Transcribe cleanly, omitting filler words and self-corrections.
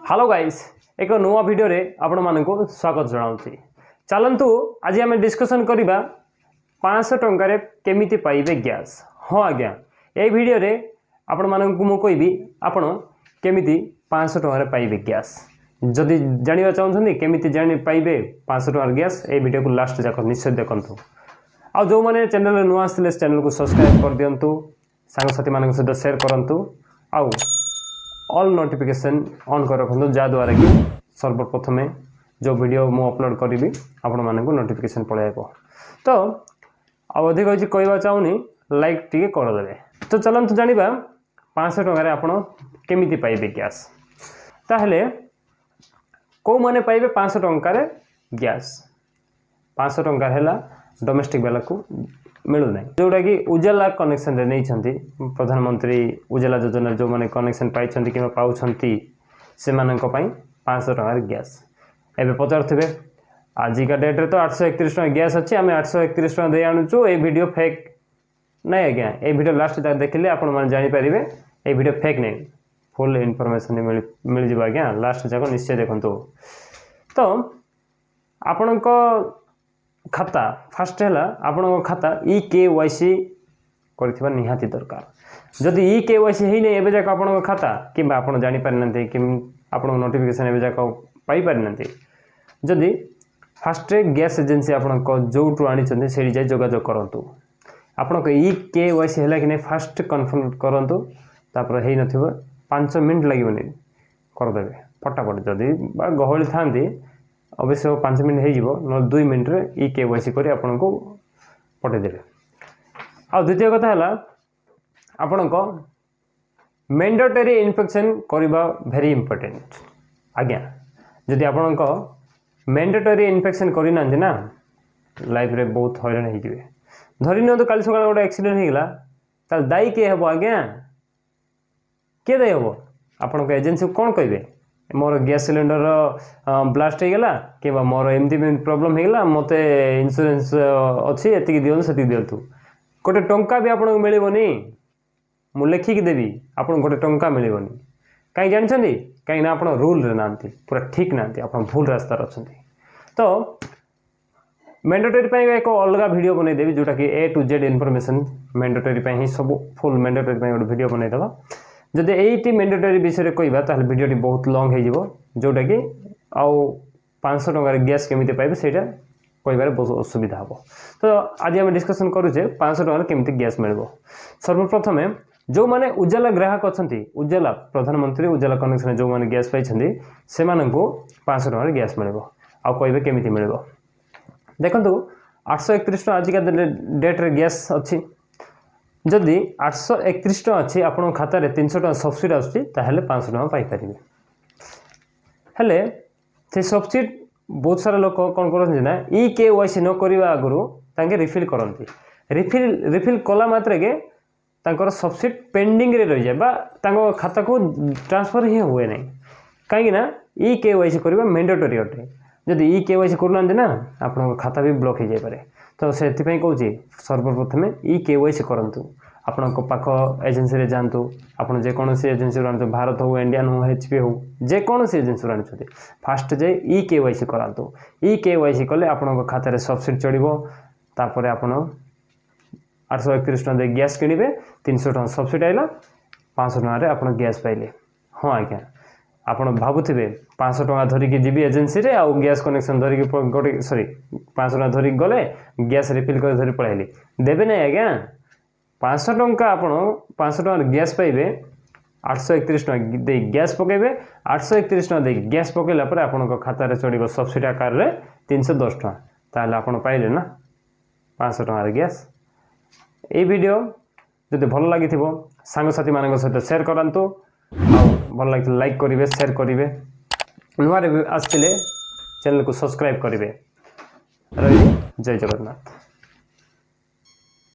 Hello guys एक नुआ video रे आपण मानक स्वागत जनाऊँगी। चलतु आज आम डिस्कसन करवा 500 टंकार केमिति पाइबे गैस। हाँ आज्ञा ये वीडियो रे आपण मानक मु कहबी आपण केमिति 500 टंकार पाइबे गैस। जदि जानिबा चाहछन्ती केमिति जानि पाइबे 500 टंकार गैस ए वीडियो को लास्ट जाक निश्चय देखंतु। आ जो माने चैनल नुआ आसले चैनल को सब्सक्राइब कर दियंतु, सांगसाथी मानक सहित शेयर करंतु, आउ ऑल नोटिफिकेशन ऑन कर रखु जहाँद्वारा कि सर्वप्रथमे जो वीडियो मु अपलोड करी आपण मानक नोटिफिकेशन पलैब। तो अधिक अच्छी कहवा चाहूनी लाइक टी करदे। तो चलते जाना 500 टंकार आपण केमिति पाइबे गैस। ताहले कौ माने पाइबे 500 टंकार गैस। 500 टंकार है डोमेस्टिक वाला को मिलूना जोटा कि उजाला कनेक्शन रे नहीं प्रधानमंत्री उजाला योजना जो माने कनेक्शन पाई कि पाँच से 500 टंकार गैस। एवं पचारे आजिका डेट्रे तो 831 टका गैस अच्छी आम 831 टका दे आणुचु। ए वीडियो फेक नहीं आज्ञा, ए वीडियो लास्ट तक देखिले आपण माने जानि परिबे ए वीडियो फेक नहीं, फुल इनफॉरमेशन मिल जिवो आज्ञा। लास्ट जाक निश्चय देखंतु। तो आपणको खाता फास्ट है आपण खाता EKYC कर निहाती दरकार। जदि EKYC है नहीं एवं जाक आपण खाता कि आप जापर ना कि आप नोटिफिकेशन एवं जाक पाइपर ना जदि फास्ट गैस एजेंसी आपण जो आनी से जाए जोगाजोग करूँ। आपण EKYC है कि नहीं फास्ट कन्फर्म करूँ। तापर है न 5 मिनट लगे करदे फटाफट। जदि गहली था अवश्य 5 मिनट हो 2 मिनट रे EKYC कर आपन को पठेदेवे। आ द्वितीय कथा है आपण को मैंडेटरी इन्फेक्शन करवा वेरी इंपोर्टेंट आज्ञा। जदि आपण को मैंडेटरी इन्फेक्शन करना ना लाइफ रे बहुत हैरान हो जाए। धरी नि कल सकाल गोटे एक्सीडेंट होगा ताल दायी किए हम आज्ञा, किए दायी हम आपण एजेंसी को कौन कहे मोर गैस सिलेंडर ब्लास्ट हो गला कि मोर एमती प्रॉब्लम हो गला मत इंश्योरेंस अच्छी एति दिखाँ से दिंतु गोटे टंका भी आपको मिलनी मु लेखिकी देवी आपको गोटे टंका मिलनी कहीं जानते कहीं आप रूल रे ना पूरा ठीक ना आप भूल रास्ता अच्छा। तो मैंडेटरी एक अलग वीडियो बनईदेवी जोटा कि A to Z information mandatory ही सब फुल मैंडेटरी गोटे वीडियो बनईदेव। जदि यही मैंडेटरी विषय कहवा ताल वीडियो बहुत लंग हो जोटा कि आउ 500 टंकार गैस केमिति पाइबे सेटा कहबार बहुत असुविधा हम। तो आज आम डिस्कसन करुचे 500 टंकार केमिति गैस मिल। सर्वप्रथमे जो माने उजाला ग्राहक अच्छा उजाला प्रधानमंत्री उजाला कनेक्शन जो माने गैस पाई से 500 टंकार गैस मिल। आउ कहबे केमिति मिल देखु 831 टका आजिका डेट्रे गैस अच्छी। जदि 831 टका अच्छी आपण खाता 300 टका सब्सिडी आसुची ताहले 500 टका पाइपर। हेले से सब्सिडी बहुत सारा लोक कौन करते ना EKYC न करवा आगु तांके रिफिल करती। रिफिल कला मात्रे के तांकर सब्सिडी पेंडिंग रे रही जाए खाता को ट्रांसफर ही हुए ना कहीं EKYC करवा मैंडेटरी अटे। जदि EKYC करना ना आप खाता भी ब्लॉक हो जाए। तो से कहूँ सर्वप्रथमे EKYC करूँ आपण पाख एजेंसी रे जानतु। आप जेकोसी एजेंसी आनु भारत हो इंडियन हो HP हो जेकोसी एजेंसी आनी फास्ट जाए EKYC करातु। EKYC कले आपण खाता सब्सिडी चढ़ो तापर आप 831 टका दे गैस किणवे 300 टका सब्सिडी आइला 500 टकर आप गैस पाइले। हाँ आज्ञा आप भावुवे 500 टका धरिकी जी एजेंसी रे आउ गैस कनेक्शन धरिकी गोटे सॉरी 500 टका धरिकी गले गैस रिफिल कर धरी पलैली देवे ना आज्ञा। 500 टंका आप 500 टका गैस पाइबे 831 टका दे गैस पकेबे 831 टका दे गैस पकेला पर आपन खाता चढ़ो सब्सिडी आकार रे 310 टका ताहले आपन पाइले ना 500 टका गैस। ये वीडियो जदि भल लगी सांगसाथी मान सहित शेयर करंतु भल लगे लाइक करेंगे शेयर करेंगे नुआ आसते चैनल को सब्सक्राइब करेंगे। जय जगन्नाथ।